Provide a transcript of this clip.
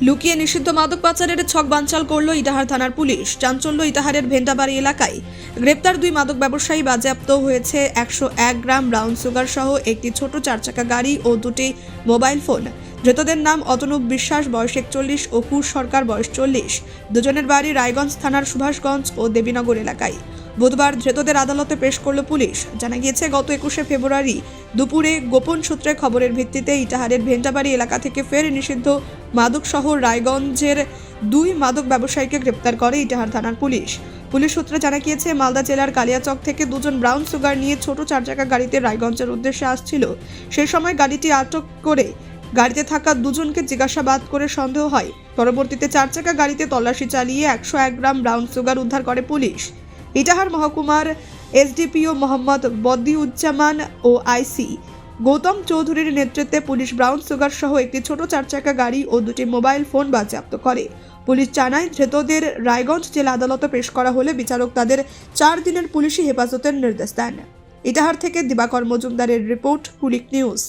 লুকিয়ে নিষিদ্ধ মাদক পাচারের ছক বানচাল করল ইটাহার থানার পুলিশ। চাঞ্চল্য ইটাহারের ভেন্টাবাড়ি এলাকায়। গ্রেপ্তার 2 মাদক ব্যবসায়ী। বাজেয়াপ্ত হয়েছে 101 গ্রাম ব্রাউন সুগার সহ একটি ছোট 4 চাকা গাড়ি ও 2টি মোবাইল ফোন। ধৃতদের নাম অতনুপ বিশ্বাস, বয়স 41, ও কুশ সরকার, বয়স 40। দুজনের বাড়ি রায়গঞ্জ থানার সুভাষগঞ্জ ও দেবীনগর এলাকায়। বুধবার ধৃতদের আদালতে পেশ করল পুলিশ। জানা গিয়েছে, গত 21শে ফেব্রুয়ারি দুপুরে গোপন সূত্রে খবরের ভিত্তিতে ইটাহারের ভেন্টাবাড়ি এলাকা থেকে ফের নিষিদ্ধ মাদক সহ রায়গঞ্জের 2 মাদক ব্যবসায়ীকে গ্রেপ্তার করে ইটাহার থানার পুলিশ। পুলিশ সূত্রে জানা গিয়েছে, মালদা জেলার কালিয়াচক থেকে 2 জন ব্রাউন সুগার নিয়ে ছোট 4 চাকা গাড়িতে রায়গঞ্জের উদ্দেশ্যে আসছিল। সেই সময় গাড়িটি আটক করে গাড়িতে থাকা 2 জনকে জিজ্ঞাসাবাদ করে সন্দেহ হয়। পরবর্তীতে 4 চাকা গাড়িতে তল্লাশি চালিয়ে 101 গ্রাম ব্রাউন সুগার উদ্ধার করে পুলিশ। ইটাহার মহকুমার এসডিপিও মোহাম্মদ বদিউজ্জামান ও আইসি গৌতম চৌধুরীর নেতৃত্বে পুলিশ ব্রাউন সুগার সহ একটি ছোট 4 চাকা গাড়ি ও 2টি মোবাইল ফোন বাজেয়াপ্ত করে। পুলিশ জানায়, ধৃতদের রায়গঞ্জ জেলা আদালতে পেশ করা হলে বিচারক তাদের 4 দিনের পুলিশি হেফাজতের নির্দেশ দেন। ইটাহার থেকে দিবাকর মজুমদারের রিপোর্ট, কুলিক নিউজ।